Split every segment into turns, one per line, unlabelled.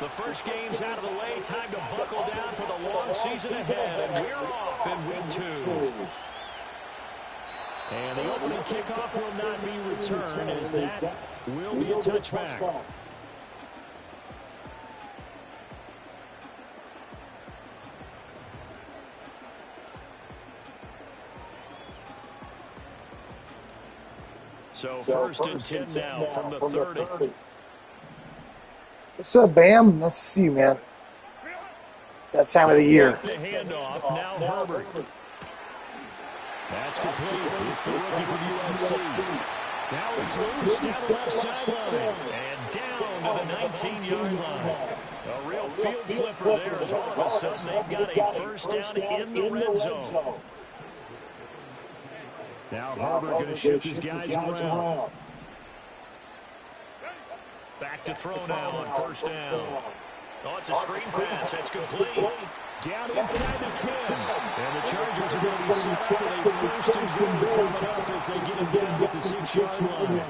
The first game's out of the way. Time to buckle down for the long season ahead. And we're off in week 2. And the opening kickoff will not be returned, as that will be a touchback. So first and 10 now from the 30.
What's up, Bam? Nice to see you, man. It's that time of the year.
The handoff, now Herbert. That's complete. It's the rookie from USC. Now it's loose down the left sideline. And down to the 19-yard line. A real field flipper there, as all of a sudden they've got a first down in the red zone. Now Herbert going to shift his guys around. Back to throw now on first down. Oh, it's a screen pass. That's complete. Down inside the 10. And the Chargers are going to be set up with a first and goal coming up as they get him down at the 6-yard line.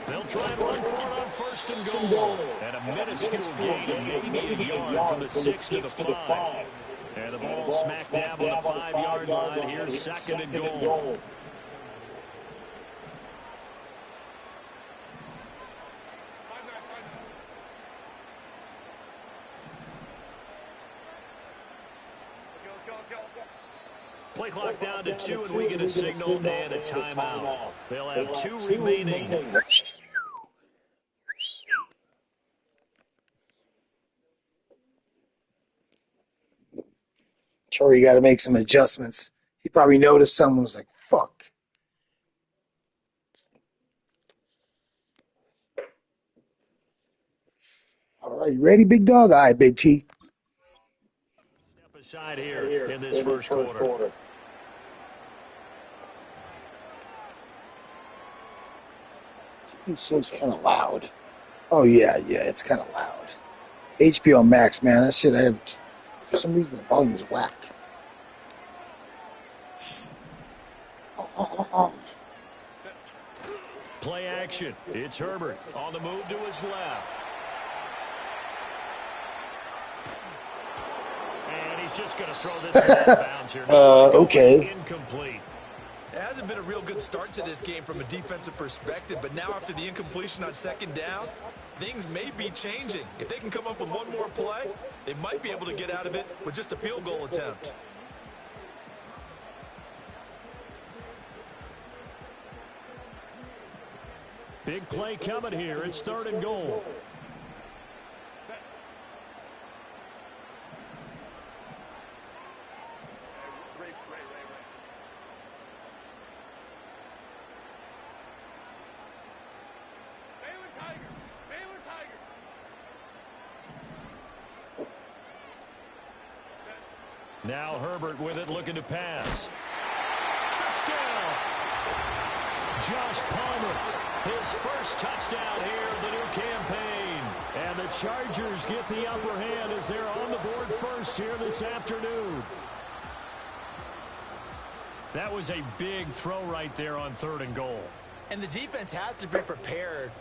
They'll try and run for it on first and goal. And a minuscule gain of maybe a yard from the 6 to the 5. And the ball smack dab on the 5-yard line. Here's second and goal. Play clock down to 2, and we get a signal and a timeout. They'll have 2 remaining.
Torrey got to make some adjustments. He probably noticed someone was like, fuck. All right, you ready, big dog? All right, big T.
Step aside here in this first quarter.
It seems kind of loud. Oh, yeah, it's kind of loud. HBO Max, man, that shit I have... For some reason, the volume's whack.
Play action. It's Herbert on the move to his left. And he's just going to throw this out of bounds here.
Okay.
Incomplete.
It hasn't been a real good start to this game from a defensive perspective, but now after the incompletion on second down, things may be changing. If they can come up with one more play, they might be able to get out of it with just a field goal attempt.
Big play coming here. It's third and goal. Now Herbert with it, looking to pass. Touchdown! Josh Palmer, his first touchdown here of the new campaign. And the Chargers get the upper hand as they're on the board first here this afternoon. That was a big throw right there on third and goal.
And the defense has to be prepared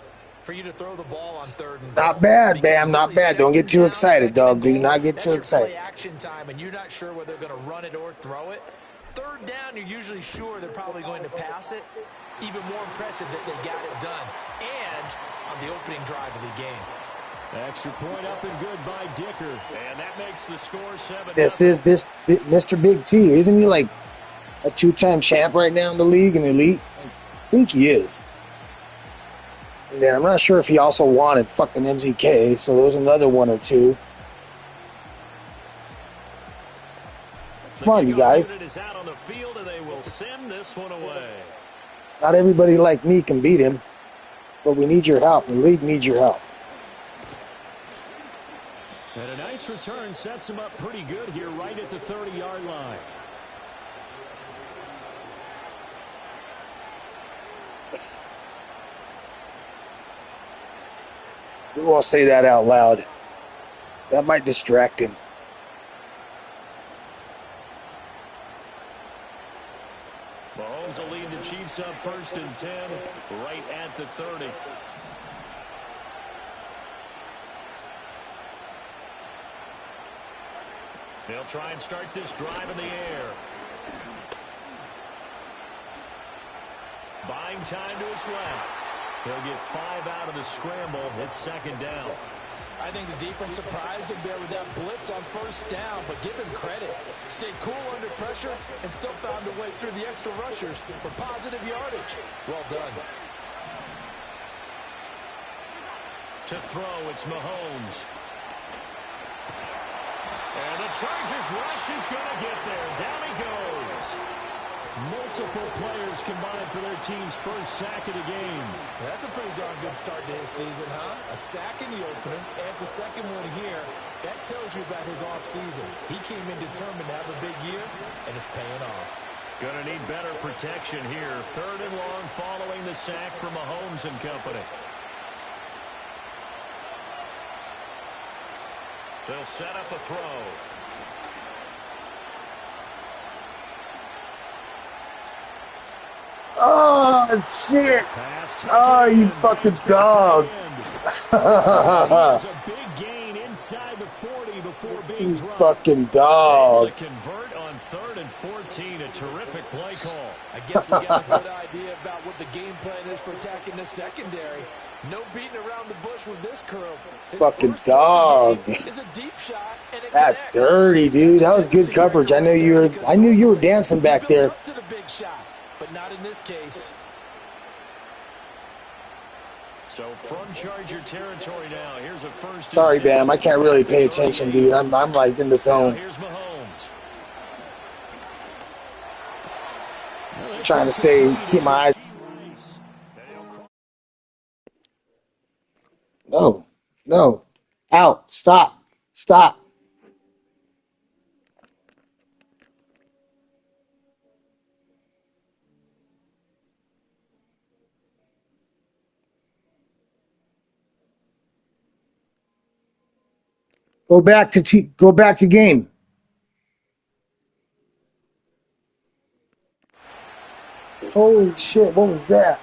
for you to throw the ball on third and
Not bad, Bam, not bad. Don't get too excited, dog. Do not get too excited.
Play action time, and you're not sure whether they're going to run it or throw it. Third down, you're usually sure they're probably going to pass it. Even more impressive that they got it done. And on the opening drive of the game.
Extra point up and good by Dicker. And that makes the score 7.
This is Mr. Big T. Isn't he like a 2-time champ right now in the league and elite? I think he is. And then I'm not sure if he also wanted fucking MZK, so there was another one or two. Come on, you guys. Not everybody like me can beat him, but we need your help. The league needs your help.
And a nice return sets him up pretty good here right at the 30-yard line.
We won't say that out loud. That might distract him.
Chiefs up 1st and 10, right at the 30. They'll try and start this drive in the air. Buying time to his left. He'll get 5 out of the scramble. It's 2nd down.
I think the defense surprised him there with that blitz on 1st down, but give him credit. Stayed cool under pressure and still found a way through the extra rushers for positive yardage. Well done.
To throw, it's Mahomes. And the Chargers rush is going to get there. Down he goes. Multiple players combined for their team's first sack of the game.
That's a pretty darn good start to his season, huh? A sack in the opener, adds a second one here. That tells you about his offseason. He came in determined to have a big year, and it's paying off.
Going to need better protection here. 3rd and long following the sack from Mahomes and company. They'll set up a throw.
Oh, shit. Oh, you fucking dog.
A big gain inside the 40 before being
You
dropped.
fucking dog.
Able to convert on 3rd and 14. A terrific play call.
I guess we got a good idea about what the game plan is for attacking the secondary. No beating around the bush with this curl. His
Fucking
first play of
dog.
the game is a deep shot, and it
That's
connects.
dirty, dude. That was good coverage. I knew you were dancing back
He
there.
built up to the big shot, but not in this case.
So from Charger territory now, here's a 1st and
Sorry,
10.
Bam. I can't really pay attention, dude. I'm like in the
Now
zone.
here's Mahomes.
Trying to keep my eyes. No. Out. Stop. Go back to game. Holy shit, what was that?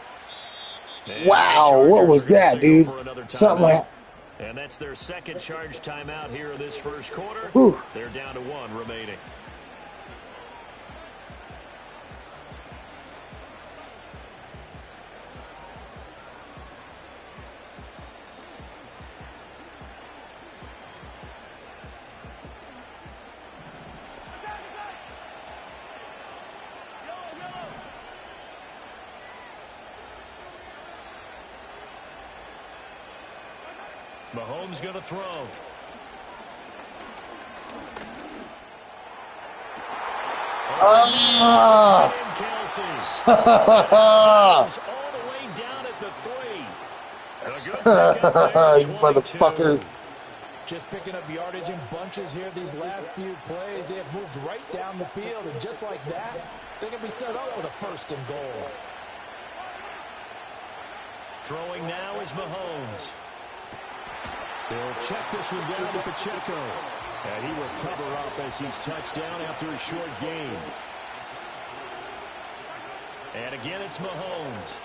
And
Wow,
the
what was
Chargers
that,
signal
dude?
for another
Something
timeout.
like,
And that's their 2nd charge timeout here in this 1st quarter.
whew.
They're down to 1 remaining. Mahomes going to throw.
Ah!
Kelsey. All the way down at the 3.
You motherfucker.
Just picking up yardage in bunches here these last few plays. They have moved right down the field, and just like that, they can be set up with a 1st and goal.
Throwing now is Mahomes. They'll check this one down to Pacheco. And he will cover up as he's touched down after a short gain. And again, it's Mahomes.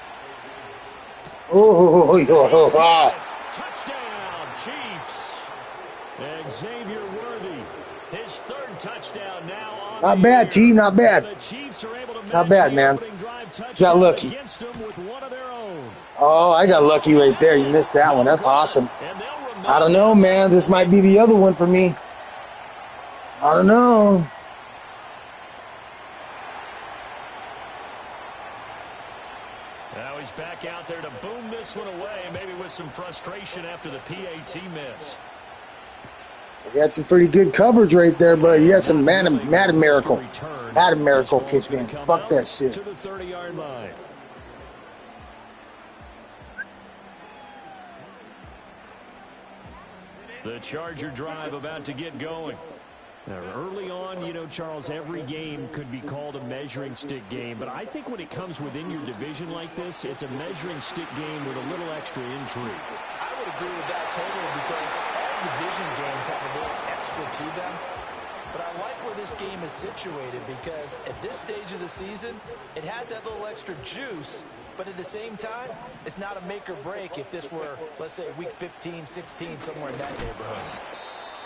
Touchdown, Chiefs. And Xavier Worthy, his 3rd touchdown now on
Not
the
bad,
year.
T. Not bad.
The Chiefs are able to
Not
match
bad,
the
man.
opening drive
Got
touchdown
lucky.
against them with one of their own.
Oh, I got lucky right there. You missed that one. That's awesome.
And they'll remain
I don't know, man. This might be the other one for me. I don't know.
Now he's back out there to boom this one away, maybe with some frustration after the PAT miss.
He had some pretty good coverage right there, but he had some Madden miracle. Madden miracle kicked in. Fuck that shit.
To the 30-yard line. The Charger drive about to get going. Now, early on, you know, Charles, every game could be called a measuring stick game, but I think when it comes within your division like this, it's a measuring stick game with a little extra intrigue.
I would agree with that totally, because all division games have a little extra to them. But I like where this game is situated because at this stage of the season, it has that little extra juice, but at the same time, it's not a make or break if this were, let's say, week 15, 16, somewhere in that neighborhood.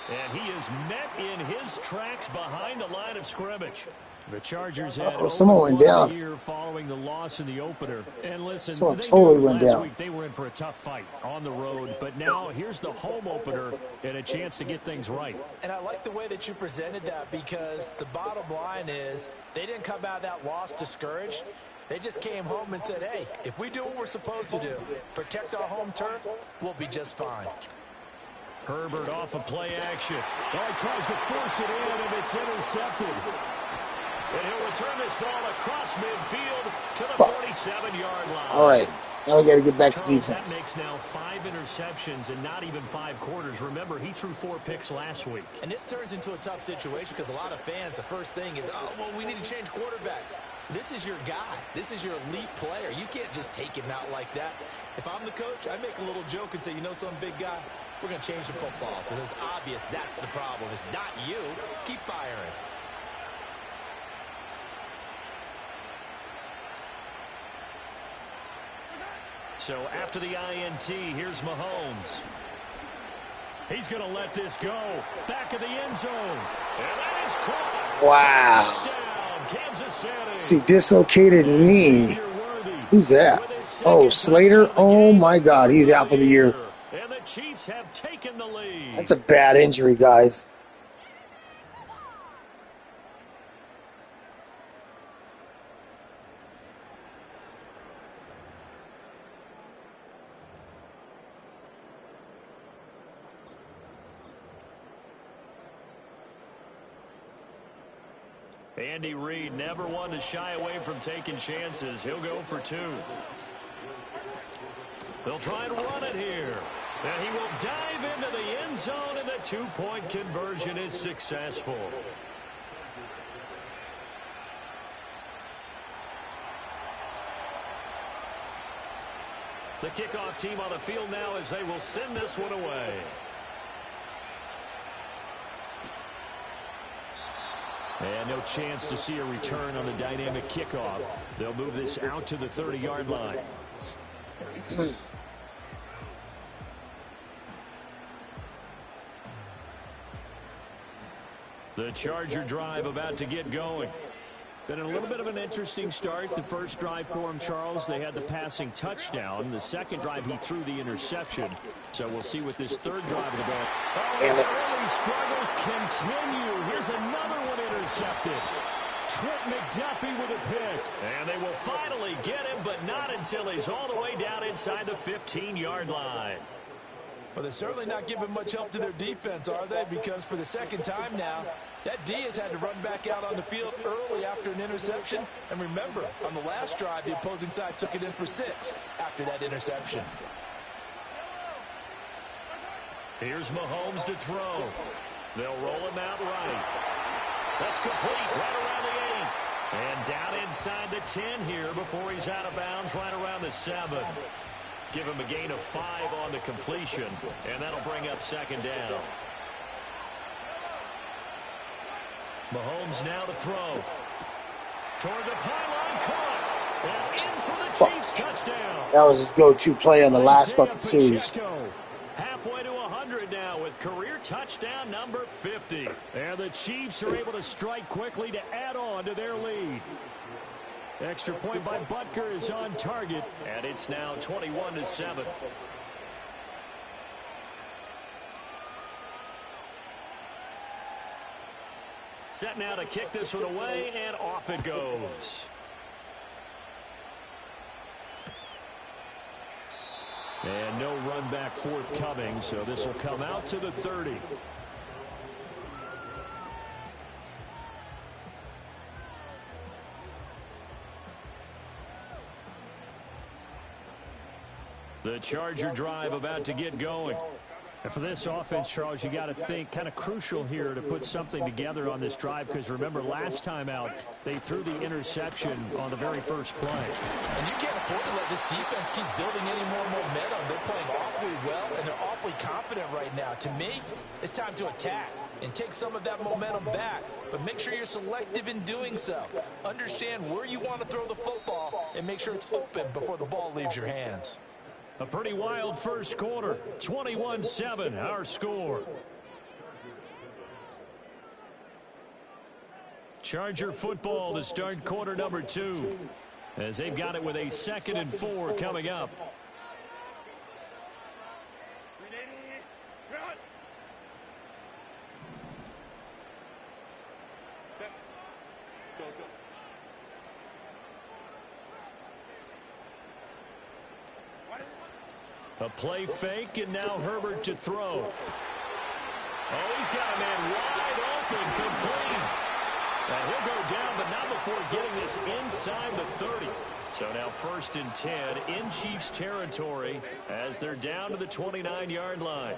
And he is met in his tracks behind the line of scrimmage. The Chargers had
someone went down.
Year following the loss in the opener. And listen,
someone
they
totally
knew
went
last
down.
week they were in for a tough fight on the road. But now here's the home opener and a chance to get things right.
And I like the way that you presented that because the bottom line is they didn't come out of that loss discouraged. They just came home and said, hey, if we do what we're supposed to do, protect our home turf, we'll be just fine.
Herbert off of play action. Oh, he tries to force it in, and it's intercepted. And he'll return this ball across midfield to the 47-yard line.
All right. Now we got to get back to
Charles,
defense.
That makes now 5 interceptions and not even 5 quarters. Remember, he threw 4 picks last week.
And this turns into a tough situation because a lot of fans, the first thing is, oh, well, we need to change quarterbacks. This is your guy. This is your elite player. You can't just take him out like that. If I'm the coach, I make a little joke and say, you know, some big guy, we're going to change the football. So it's obvious that's the problem. It's not you. Keep firing.
So after the INT, here's Mahomes. He's going to let this go. Back of the end zone. And that is caught.
Wow.
Touchdown, Kansas City.
See, dislocated knee. Who's that? Oh, Slater. Oh, my God. He's out for the year.
And the Chiefs have taken the lead.
That's a bad injury, guys.
Andy Reid never one to shy away from taking chances. He'll go for 2. They'll try and run it here. And he will dive into the end zone, and the 2-point conversion is successful. The kickoff team on the field now as they will send this one away. And no chance to see a return on the dynamic kickoff. They'll move this out to the 30-yard line. The Charger drive about to get going. Been a little bit of an interesting start. The first drive for him, Charles, they had the passing touchdown. The second drive, he threw the interception. So we'll see what this third drive of the ball.
Damn it.
Early struggles continue. Here's another one intercepted. Trent McDuffie with a pick. And they will finally get him, but not until he's all the way down inside the 15-yard line.
Well, they're certainly not giving much help to their defense, are they? Because for the second time now, that D has had to run back out on the field early after an interception. And remember, on the last drive, the opposing side took it in for 6 after that interception.
Here's Mahomes to throw. They'll roll him out right. That's complete right around the 8. And down inside the 10 here before he's out of bounds right around the 7. Give him a gain of 5 on the completion, and that'll bring up second down. Mahomes now to throw. Toward the pylon, caught. And in for the Chiefs touchdown.
That was his go-to play on the last fucking series.
Halfway to 100 now with career touchdown number 50. And the Chiefs are able to strike quickly to add on to their lead. Extra point by Butker is on target, and it's now 21-7. Set now to kick this one away, and off it goes. And no run back forthcoming, so this will come out to the 30. The Charger drive about to get going. And for this offense, Charles, you got to think kind of crucial here to put something together on this drive because remember last time out they threw the interception on the very first play.
And you can't afford to let this defense keep building any more momentum. They're playing awfully well and they're awfully confident right now. To me, it's time to attack. and take some of that momentum back. But make sure you're selective in doing so. Understand where you want to throw the football and make sure it's open before the ball leaves your hands.
A pretty wild first quarter. 21-7, our score. Charger football to start quarter number 2, as they've got it with a 2nd and 4 coming up. A play fake, and now Herbert to throw. Oh, he's got a man wide open, complete. And he'll go down, but not before getting this inside the 30. So now 1st and 10 in Chiefs territory as they're down to the 29-yard line.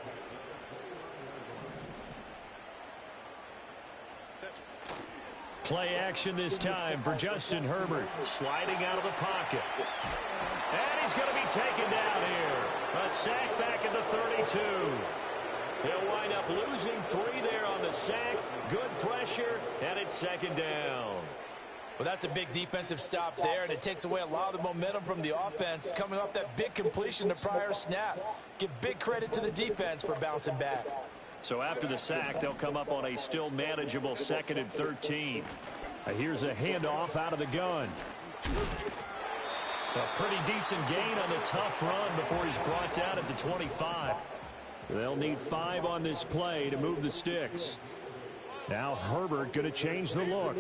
Play action this time for Justin Herbert, sliding out of the pocket. And he's going to be taken down here. A sack back at the 32. He'll wind up losing 3 there on the sack. Good pressure, and it's 2nd down.
Well, that's a big defensive stop there, and it takes away a lot of the momentum from the offense coming off that big completion to prior snap. Give big credit to the defense for bouncing back.
So after the sack, they'll come up on a still manageable 2nd and 13. Here's a handoff out of the gun. A pretty decent gain on the tough run before he's brought down at the 25. They'll need 5 on this play to move the sticks. Now Herbert going to change the look.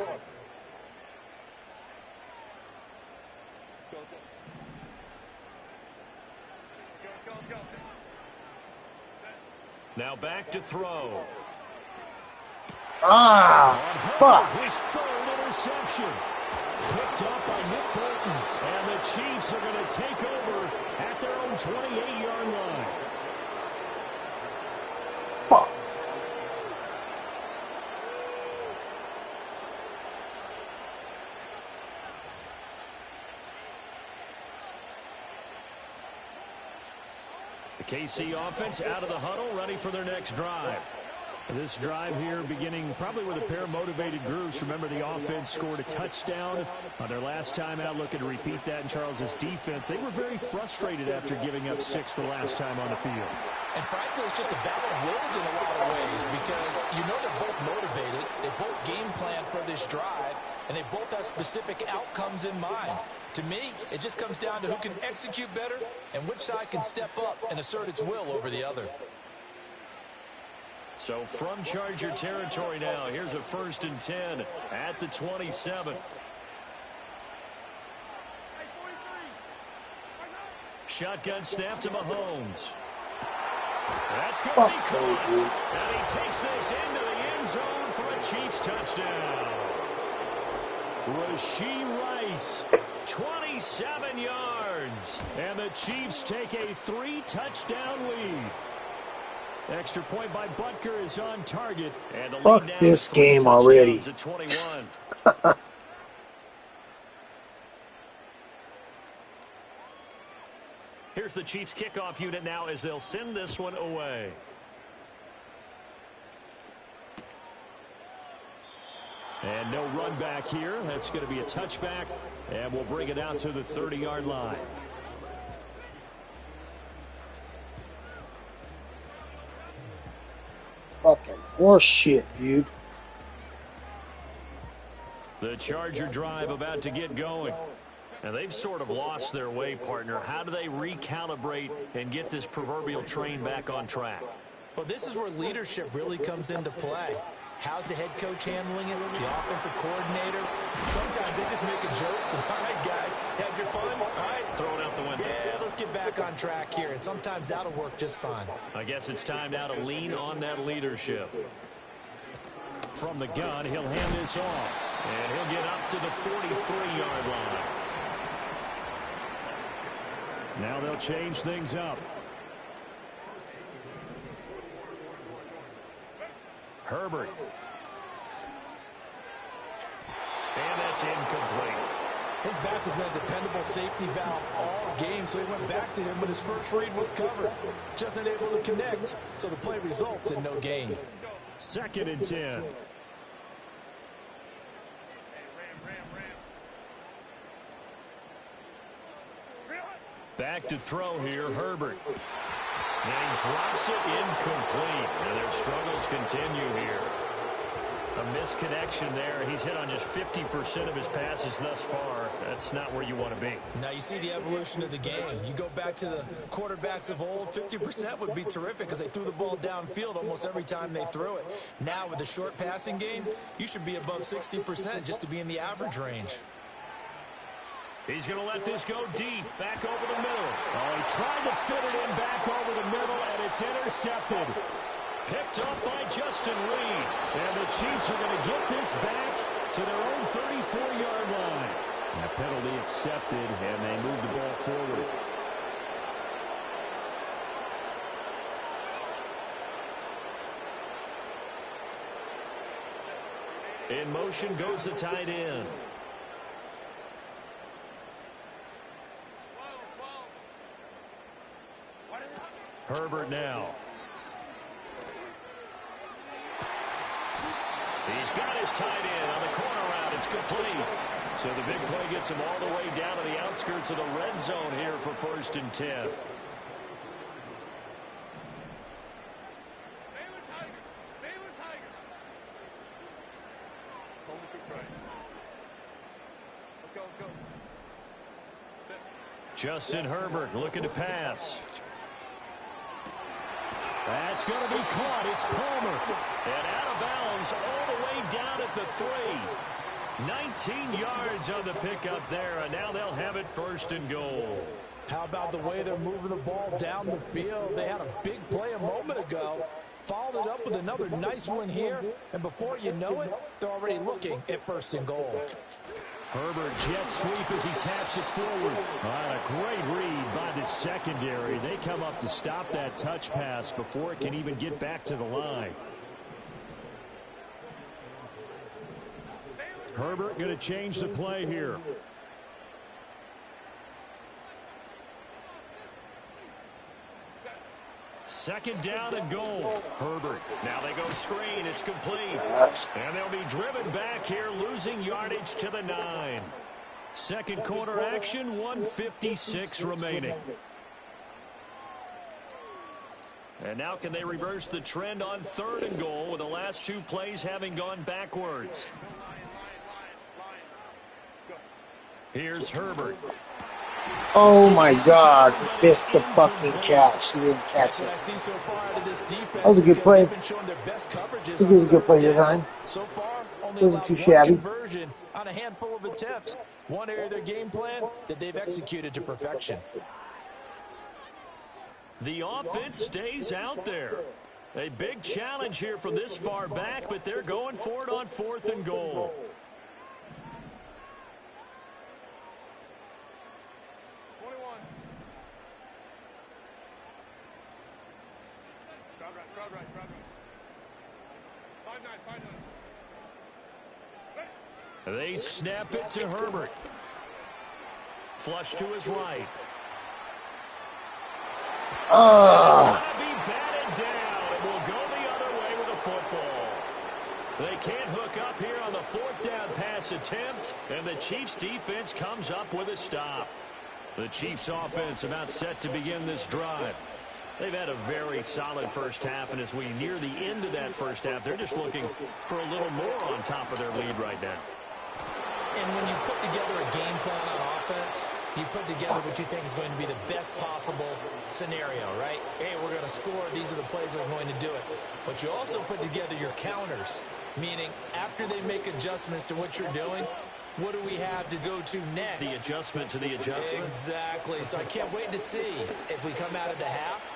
Now back to throw.
Fuck.
His 3rd interception. Picked up by Nick Bolton. And the Chiefs are going to take over at their own 28-yard line.
Fuck.
The KC offense out of the huddle, ready for their next drive. This drive here beginning probably with a pair of motivated groups. Remember, the offense scored a touchdown on their last time out, looking to repeat that in Charles's defense. They were very frustrated after giving up 6 the last time on the field.
And frankly, it's just a battle of wills in a lot of ways because you know they're both motivated. They both game plan for this drive, and they both have specific outcomes in mind. To me, it just comes down to who can execute better and which side can step up and assert its will over the other.
So from Charger territory now, here's a 1st and 10 at the 27. Shotgun snap to Mahomes. That's going to be caught. And he takes this into the end zone for a Chiefs touchdown. Rashee Rice, 27 yards. And the Chiefs take a 3-touchdown lead. Extra point by Butker is on target. And the
Fuck
lead
this game already.
at 21. Here's the Chiefs kickoff unit now as they'll send this one away. And no run back here. That's going to be a touchback. And we'll bring it out to the 30-yard line.
Fucking horse shit, dude.
The Charger drive about to get going. And they've sort of lost their way, partner. How do they recalibrate and get this proverbial train back on track?
Well, this is where leadership really comes into play. How's the head coach handling it? The offensive coordinator? Sometimes they just make a joke. All right, guys, had your fun? All right.
Throw it out the window.
Yeah, let's get back on track here. And sometimes that'll work just fine.
I guess it's time now to lean on that leadership. From the gun, he'll hand this off. And he'll get up to the 43-yard line. Now they'll change things up. Herbert. And that's incomplete.
His back has been a dependable safety valve all game, so he went back to him, but his first read was covered. Just unable to connect, so the play results in no gain.
2nd and 10. Back to throw here, Herbert. And he drops it incomplete. And their struggles continue here. A misconnection there. He's hit on just 50% of his passes thus far. That's not where you want to be.
Now you see the evolution of the game. You go back to the quarterbacks of old, 50% would be terrific because they threw the ball downfield almost every time they threw it. Now with the short passing game, you should be above 60% just to be in the average range.
He's going to let this go deep, back over the middle. Oh, he tried to fit it in back over the middle, and it's intercepted. Picked up by Justin Reed. And the Chiefs are going to get this back to their own 34-yard line. And the penalty accepted, and they move the ball forward. In motion goes the tight end. Herbert now. He's got his tight end on the corner route. It's complete. So the big play gets him all the way down to the outskirts of the red zone here for 1st and 10. Justin Herbert looking to pass. That's going to be caught. It's Palmer. And out of bounds all the way down at the 3. 19 yards on the pickup there, and now they'll have it 1st and goal.
How about the way they're moving the ball down the field? They had a big play a moment ago. Followed it up with another nice one here. And before you know it, they're already looking at 1st and goal.
Herbert jet sweep as he taps it forward. A great read by the secondary. They come up to stop that touch pass before it can even get back to the line. Herbert going to change the play here. Second down and goal. Herbert. Now they go screen. It's complete. And they'll be driven back here, losing yardage to the 9. Second quarter action, 1:56 remaining. And now can they reverse the trend on 3rd and goal with the last 2 plays having gone backwards? Here's Herbert.
Oh my God, missed the fucking catch. He didn't catch it. That was a good play. I think it was a good play design. It wasn't too shabby.
On a handful of attempts. One area of their game plan that they've executed to perfection.
The offense stays out there. A big challenge here from this far back, but they're going for it on 4th and goal. They snap it to Herbert. Flush to his right. It's going to be batted down. It will go the other way with the football. They can't hook up here on the 4th down pass attempt, and the Chiefs defense comes up with a stop. The Chiefs offense about set to begin this drive. They've had a very solid first half, and as we near the end of that first half, they're just looking for a little more on top of their lead right now.
And when you put together a game plan on offense, you put together what you think is going to be the best possible scenario, right? Hey, we're going to score. These are the plays that are going to do it. But you also put together your counters, meaning after they make adjustments to what you're doing, what do we have to go to next?
The adjustment to the adjustment?
Exactly. So I can't wait to see if we come out of the half,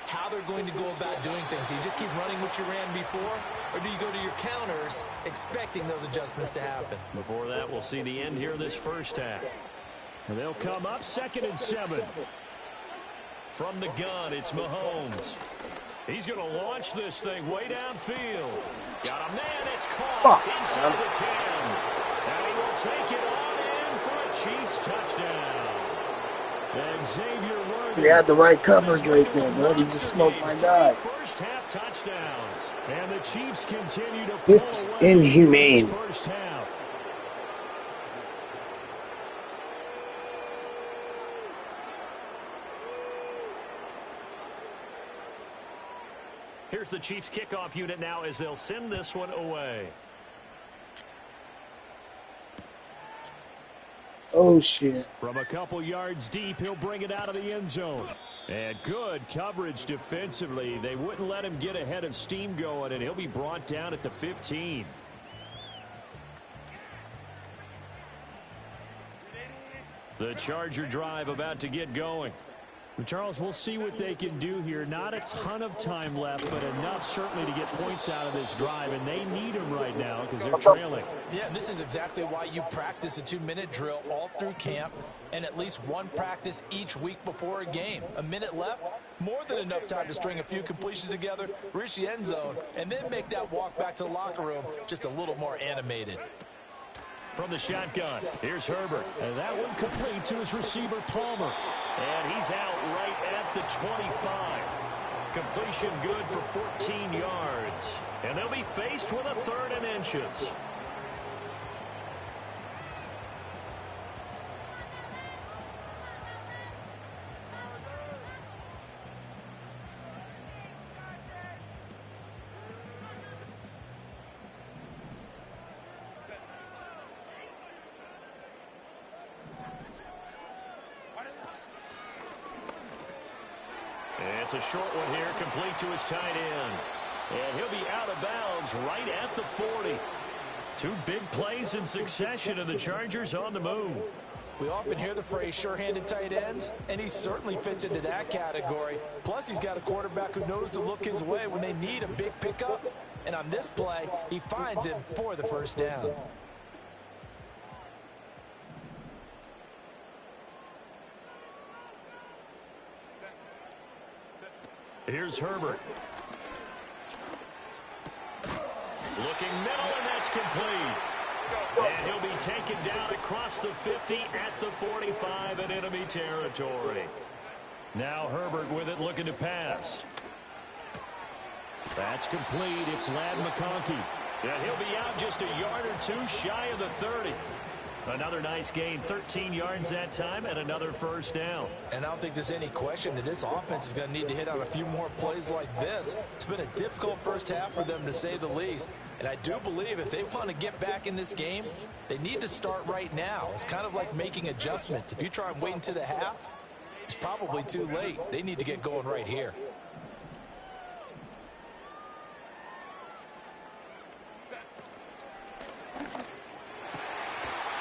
how they're going to go about doing things. Do you just keep running what you ran before, or do you go to your counters expecting those adjustments to happen?
Before that, we'll see the end here of this first half. And they'll come up 2nd and 7. From the gun, it's Mahomes. He's going to launch this thing way downfield. Got a man, it's caught inside the 10. And he will take it on in for a Chiefs touchdown. And Xavier Worthy.
He had the right coverage right there, bud. He just smoked my guy.
First half touchdowns. And the Chiefs continue to
This is inhumane.
First half. Here's the Chiefs kickoff unit now as they'll send this one away.
Oh, shit.
From a couple yards deep, he'll bring it out of the end zone. And good coverage defensively. They wouldn't let him get ahead of steam going, and he'll be brought down at the 15. The Charger drive about to get going. Well, Charles, we'll see what they can do here. Not a ton of time left, but enough certainly to get points out of this drive, and they need them right now because they're trailing.
Yeah, this is exactly why you practice a 2-minute drill all through camp and at least one practice each week before a game. A minute left, more than enough time to string a few completions together, reach the end zone, and then make that walk back to the locker room just a little more animated.
From the shotgun, here's Herbert. And that one complete to his receiver, Palmer. And he's out right at the 25. Completion good for 14 yards. And they'll be faced with a 3rd and inches. It's a short one here, complete to his tight end. And he'll be out of bounds right at the 40. 2 big plays in succession, and the Chargers on the move.
We often hear the phrase sure-handed tight ends, and he certainly fits into that category. Plus, he's got a quarterback who knows to look his way when they need a big pickup. And on this play, he finds him for the first down.
Here's Herbert. Looking middle, and that's complete. And he'll be taken down across the 50 at the 45 in enemy territory. Now Herbert with it, looking to pass. That's complete. It's Ladd McConkey. And he'll be out just a yard or 2 shy of the 30. Another nice gain, 13 yards that time, and another first down.
And I don't think there's any question that this offense is going to need to hit on a few more plays like this. It's been a difficult first half for them, to say the least. And I do believe if they want to get back in this game, they need to start right now. It's kind of like making adjustments. If you try and wait until the half, it's probably too late. They need to get going right here.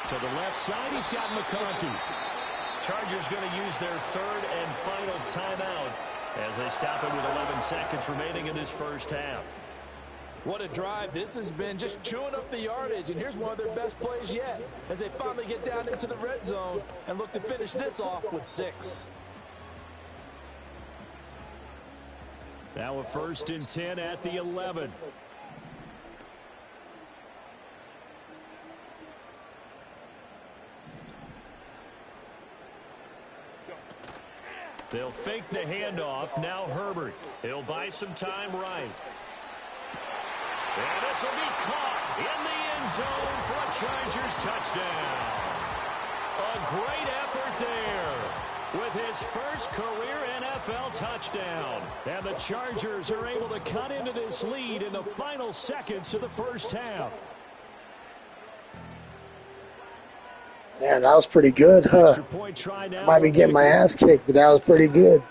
To the left side, he's got McConkey. Chargers going to use their 3rd and final timeout as they stop it with 11 seconds remaining in this first half.
What a drive. This has been just chewing up the yardage, and here's one of their best plays yet as they finally get down into the red zone and look to finish this off with 6.
Now a 1st and 10 at the 11. They'll fake the handoff. Now Herbert. He'll buy some time right. And this will be caught in the end zone for a Chargers touchdown. A great effort there with his first career NFL touchdown. And the Chargers are able to cut into this lead in the final seconds of the first half.
Man, that was pretty good, huh? Might be getting my ass kicked, but that was pretty good.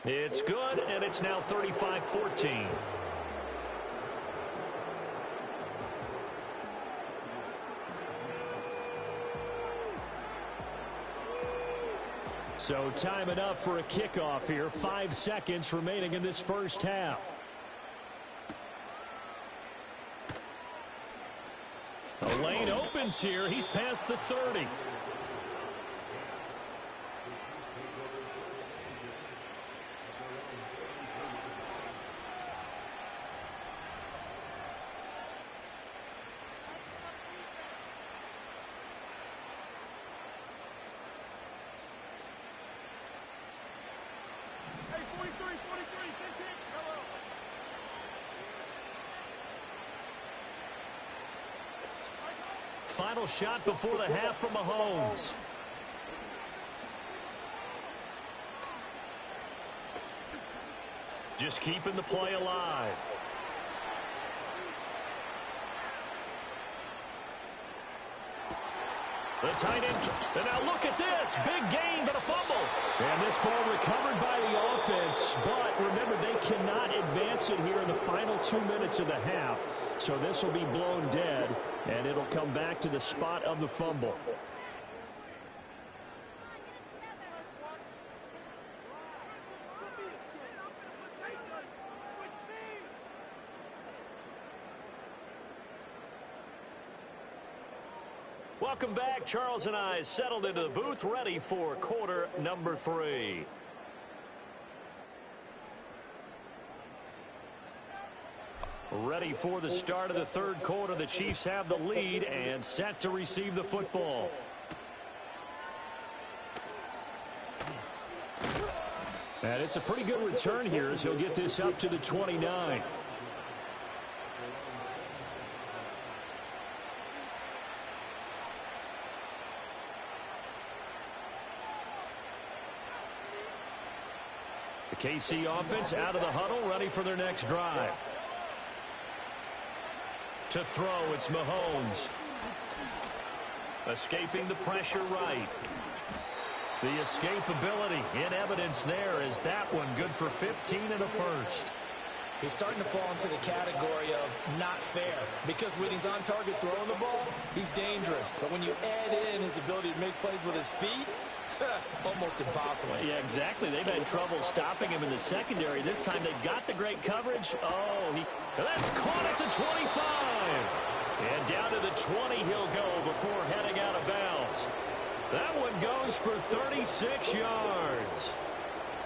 It's good, and it's now 35-14. So time enough for a kickoff here. 5 seconds remaining in this first half. The lane opens here. He's past the 30. final shot before the half from Mahomes. Just keeping the play alive. The tight end. And now look at this. Big gain, but a fumble. And this ball recovered by the offense. But remember, they cannot advance it here in the final 2 minutes of the half. So this will be blown dead, and it'll come back to the spot of the fumble. Welcome back. Charles and I settled into the booth, ready for quarter number 3. Ready for the start of the third quarter. The Chiefs have the lead and set to receive the football. And it's a pretty good return here as he'll get this up to the 29. The KC offense out of the huddle, ready for their next drive. To throw, it's Mahomes. Escaping the pressure right. The escapability in evidence there is that one good for 15 and a first.
He's starting to fall into the category of not fair, because when he's on target throwing the ball, he's dangerous. But when you add in his ability to make plays with his feet, almost impossible.
Yeah, exactly. They've had trouble stopping him in the secondary. This time they got the great coverage. Oh, that's caught at the 25. And down to the 20 he'll go before heading out of bounds. That one goes for 36 yards.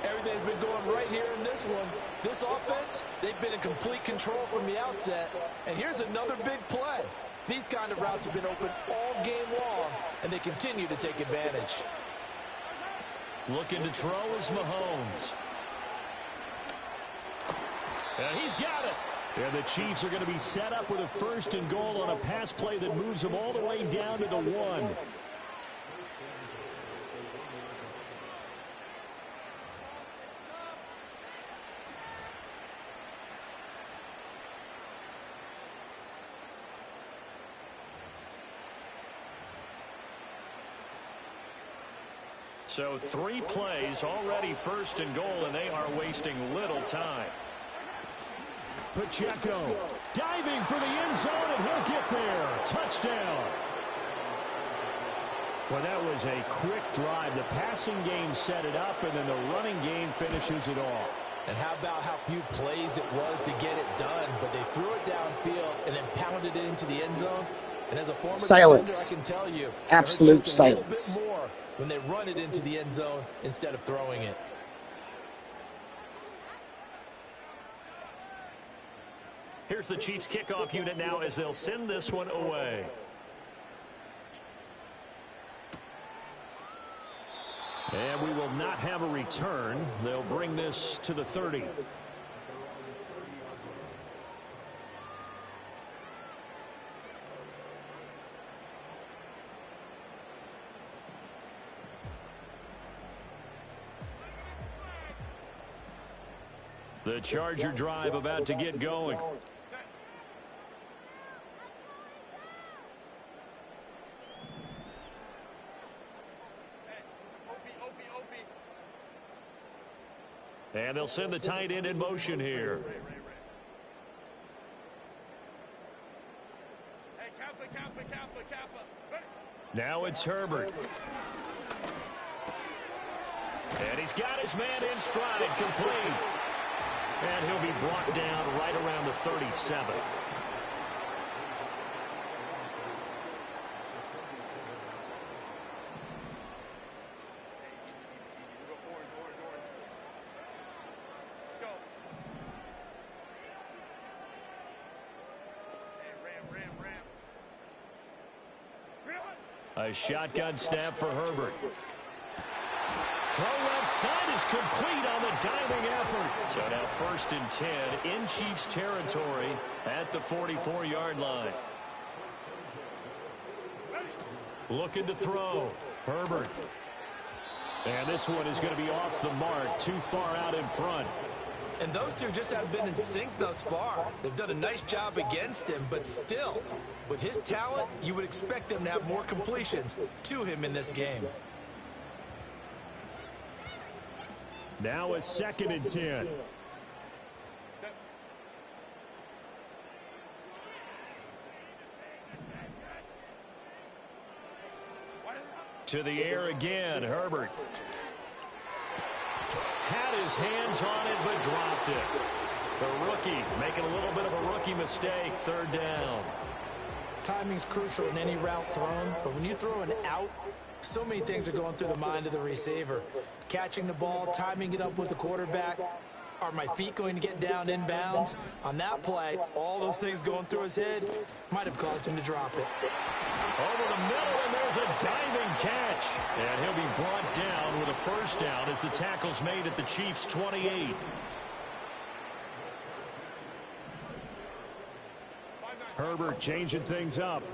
Everything's been going right here in this one. This offense, they've been in complete control from the outset. And here's another big play. These kind of routes have been open all game long, and they continue to take advantage.
Looking to throw is Mahomes. And he's got it. And the Chiefs are going to be set up with a 1st and goal on a pass play that moves them all the way down to the 1. So 3 plays already 1st and goal, and they are wasting little time. Pacheco diving for the end zone, and he'll get there. Touchdown. Well, that was a quick drive. The passing game set it up, and then the running game finishes it off.
And how about how few plays it was to get it done, but they threw it downfield and then pounded it into the end zone. And as a former
silence.
defender, I can tell you,
Absolute
just a little
silence.
bit more when they run it into the end zone instead of throwing it.
Here's the Chiefs kickoff unit now as they'll send this one away. And we will not have a return. They'll bring this to the 30. The Charger drive about to get going. And they'll send the tight end in motion here. Now it's Herbert. And he's got his man in stride, complete. And he'll be brought down right around the 37. A shotgun snap for Herbert. Throw left side is complete on the diving effort. So now 1st and 10 in Chiefs territory at the 44-yard line. Looking to throw. Herbert. And this one is going to be off the mark, too far out in front.
And those two just haven't been in sync thus far. They've done a nice job against him, but still, with his talent, you would expect them to have more completions to him in this game.
Now a 2nd and 10. To the air again, Herbert. Had his hands on it, but dropped it. The rookie making a little bit of a rookie mistake, 3rd down.
Timing's crucial in any route thrown, but when you throw an out, so many things are going through the mind of the receiver. Catching the ball, timing it up with the quarterback. Are my feet going to get down inbounds? On that play, all those things going through his head might have caused him to drop it.
Over the middle, and there's a diving catch. And he'll be brought down with a 1st down as the tackle's made at the Chiefs' 28. Herbert changing things up.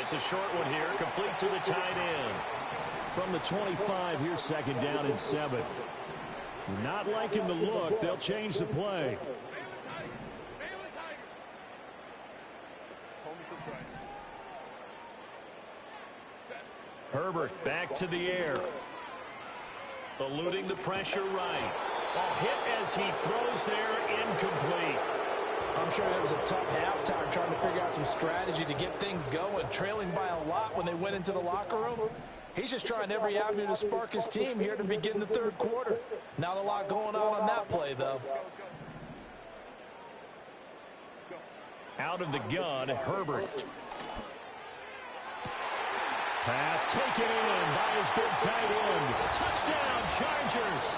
It's a short one here, complete to the tight end. From the 25, here's 2nd down and 7. Not liking the look, they'll change the play. Herbert back to the air. Eluding the pressure right. Ball hit as he throws there, incomplete.
I'm sure that was a tough halftime trying to figure out some strategy to get things going, trailing by a lot when they went into the locker room. He's just trying every avenue to spark his team here to begin the 3rd quarter. Not a lot going on that play, though.
Out of the gun, Herbert. Pass taken in by his big tight end. Touchdown, Chargers.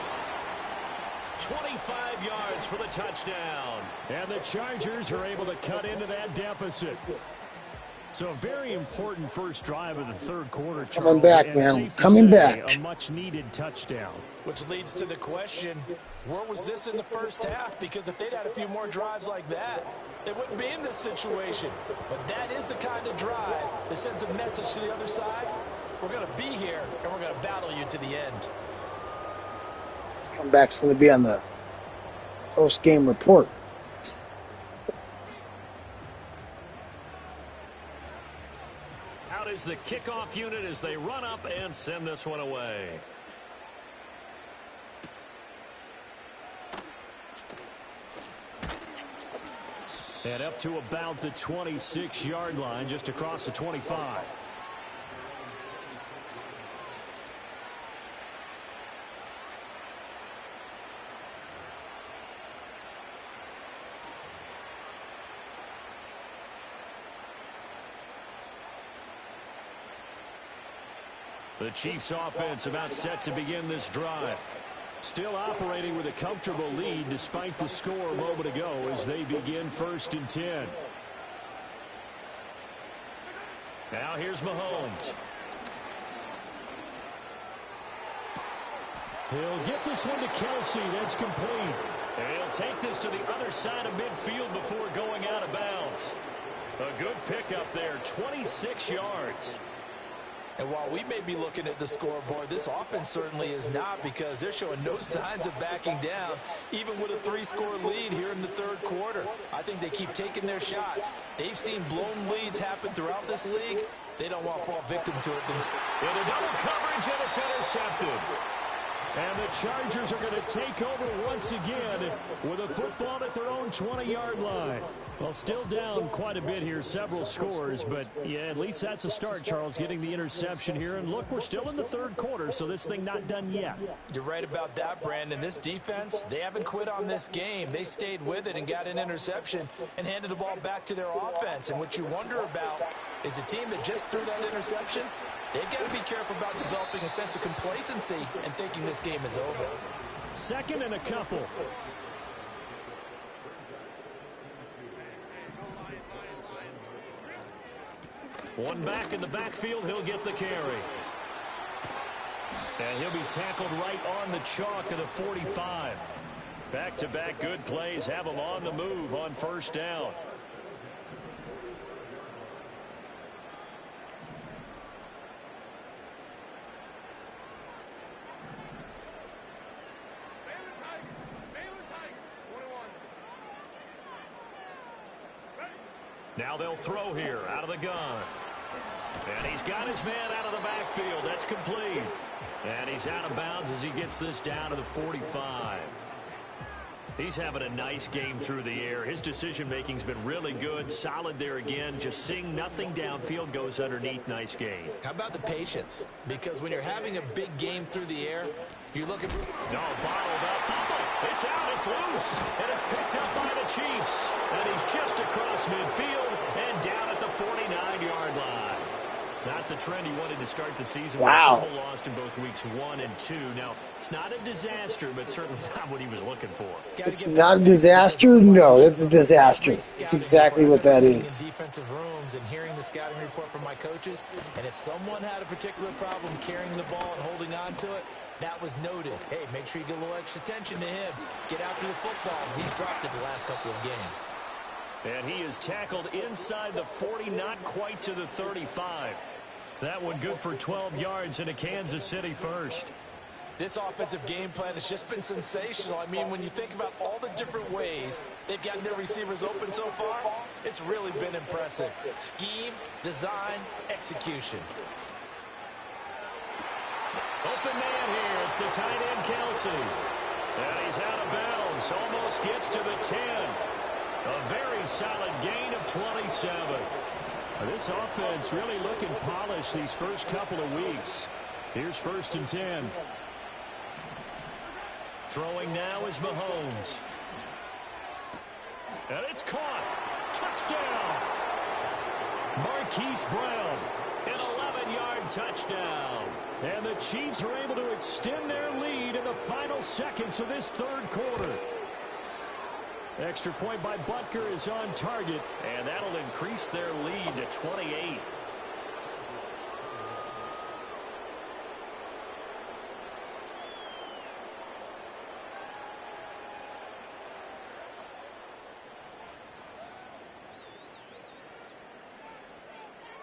25 yards for the touchdown. And the Chargers are able to cut into that deficit. So a very important first drive of the 3rd quarter.
Coming back, man. Coming back.
A much-needed touchdown.
Which leads to the question, where was this in the 1st half? Because if they'd had a few more drives like that, they wouldn't be in this situation. But that is the kind of drive that sends a message to the other side. We're going to be here, and we're going to battle you to the end.
This comeback's going to be on the post-game report.
Out is the kickoff unit as they run up and send this one away. And up to about the 26-yard line, just across the 25. The Chiefs offense about set to begin this drive. Still operating with a comfortable lead despite the score a moment ago as they begin 1st and 10. Now here's Mahomes. He'll get this one to Kelsey. That's complete. And he'll take this to the other side of midfield before going out of bounds. A good pickup there, 26 yards.
And while we may be looking at the scoreboard, this offense certainly is not, because they're showing no signs of backing down, even with a 3-score lead here in the 3rd quarter. I think they keep taking their shots. They've seen blown leads happen throughout this league. They don't want to fall victim to it themselves.
In a double coverage, and it's intercepted. And the Chargers are going to take over once again with a football at their own 20-yard line. Well, still down quite a bit here, several scores, but yeah, at least that's a start, Charles, getting the interception here. And look, we're still in the 3rd quarter, so this thing not done yet.
You're right about that, Brandon. This defense, they haven't quit on this game. They stayed with it and got an interception and handed the ball back to their offense. And what you wonder about is a team that just threw that interception, they've got to be careful about developing a sense of complacency and thinking this game is over.
2nd and a couple. One back in the backfield, he'll get the carry. And he'll be tackled right on the chalk of the 45. Back-to-back good plays have them on the move on first down. Now they'll throw here out of the gun. And he's got his man out of the backfield. That's complete. And he's out of bounds as he gets this down to the 45. He's having a nice game through the air. His decision-making's been really good. Solid there again. Just seeing nothing downfield, goes underneath. Nice game.
How about the patience? Because when you're having a big game through the air, you're looking for...
No, bottled up. Fumble. It's out. It's loose. And it's picked up by the Chiefs. And he's just across midfield and down at the 49-yard line. Not the trend he wanted to start the season.
Wow.
With a fumble lost in both weeks 1 and 2. Now, it's not a disaster, but certainly not what he was looking for.
It's not a disaster? No, it's a disaster. It's exactly what that is.
Defensive rooms and hearing the scouting report from my coaches, and if someone had a particular problem carrying the ball and holding on to it, that was noted. Hey, make sure you get a little extra attention to him. Get after the football. He's dropped it the last couple of games.
And he is tackled inside the 40, not quite to the 35. That one good for 12 yards in a Kansas City first.
This offensive game plan has just been sensational. I mean, when you think about all the different ways they've gotten their receivers open so far, it's really been impressive. Scheme, design, execution.
Open man here. It's the tight end, Kelsey. And he's out of bounds. Almost gets to the 10. A very solid gain of 27. This offense really looking polished these first couple of weeks. Here's 1st and 10. Throwing now is Mahomes. And it's caught. Touchdown. Marquise Brown. An 11-yard touchdown. And the Chiefs are able to extend their lead in the final seconds of this third quarter. Extra point by Butker is on target, and that'll increase their lead to 28.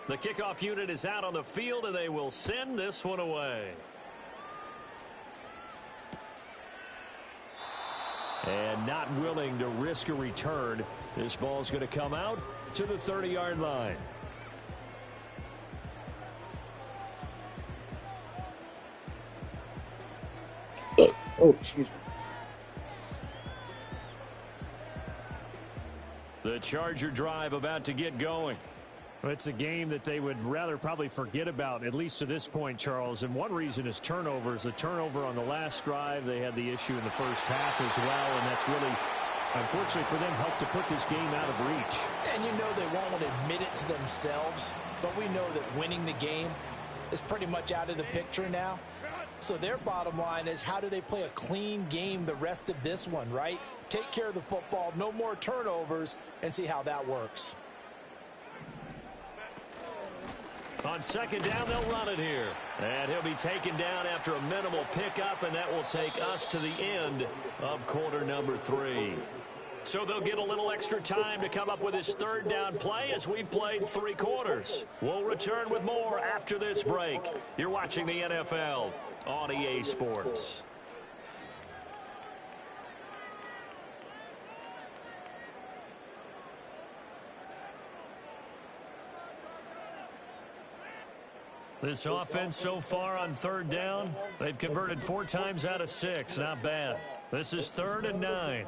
The kickoff unit is out on the field, and they will send this one away. And not willing to risk a return. This ball's going to come out to the 30-yard line.
Oh, excuse me.
The Charger drive about to get going.
It's a game that they would rather probably forget about, at least to this point, Charles. And one reason is turnovers. The turnover on the last drive, they had the issue in the first half as well, and that's really, unfortunately for them, helped to put this game out of reach.
And you know they won't want to admit it to themselves, but we know that winning the game is pretty much out of the picture now. So their bottom line is, how do they play a clean game the rest of this one, right? Take care of the football, no more turnovers, and see how that works.
On 2nd down, they'll run it here. And he'll be taken down after a minimal pickup, and that will take us to the end of quarter number 3. So they'll get a little extra time to come up with his 3rd down play as we've played 3 quarters. We'll return with more after this break. You're watching the NFL on EA Sports. This offense so far on 3rd down, they've converted 4 times out of 6. Not bad. This is 3rd and 9.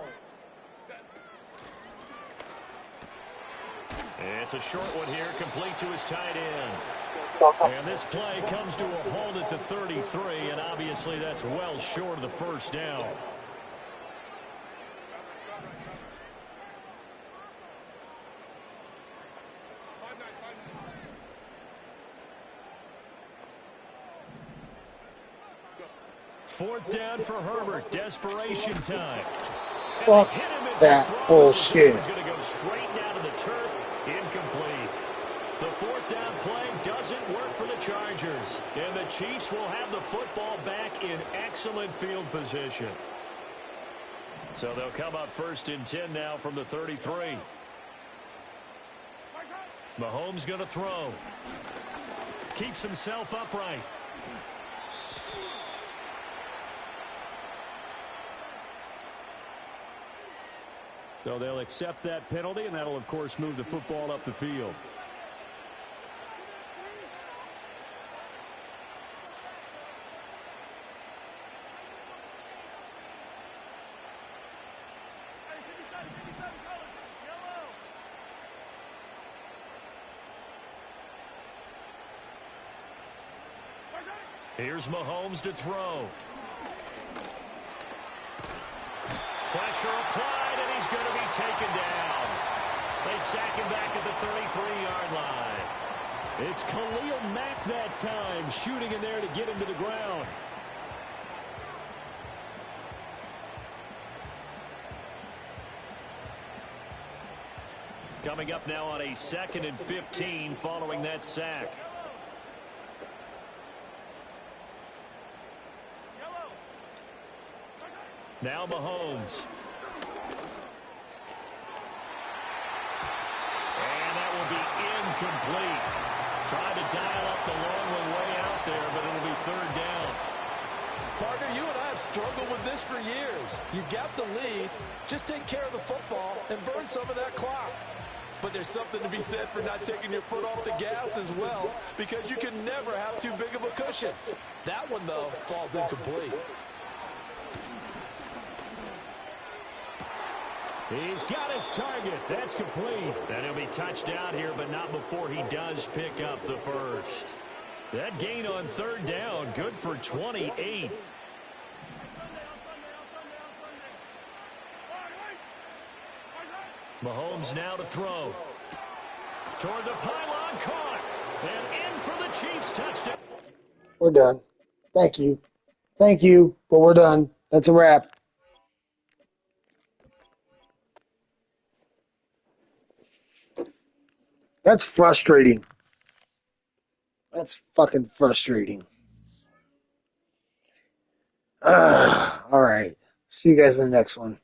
It's a short one here, complete to his tight end. And this play comes to a halt at the 33, and obviously that's well short of the 1st down. Fourth down for Herbert. Desperation time.
Fuck that bullshit.
He's going to go straight down to the turf. Incomplete. The 4th down play doesn't work for the Chargers. And the Chiefs will have the football back in excellent field position.
So they'll come up 1st and 10 now from the 33. Mahomes going to throw. Keeps himself upright. So they'll accept that penalty, and that'll, of course, move the football up the field. Here's Mahomes to throw. Pressure applied, and he's going to be taken down. They sack him back at the 33-yard line. It's Khalil Mack that time, shooting in there to get him to the ground. Coming up now on a 2nd and 15 following that sack. Now Mahomes. And that will be incomplete. Trying to dial up the long way out there, but it'll be 3rd down.
Partner, you and I have struggled with this for years. You've got the lead. Just take care of the football and burn some of that clock. But there's something to be said for not taking your foot off the gas as well, because you can never have too big of a cushion. That one, though, falls incomplete.
He's got his target. That's complete. And he'll be touched down here, but not before he does pick up the first. That gain on 3rd down, good for 28. Mahomes now to throw. Toward the pylon, caught. And in for the Chiefs touchdown.
We're done. Thank you. Thank you, but we're done. That's a wrap. That's frustrating. That's fucking frustrating. All right. See you guys in the next one.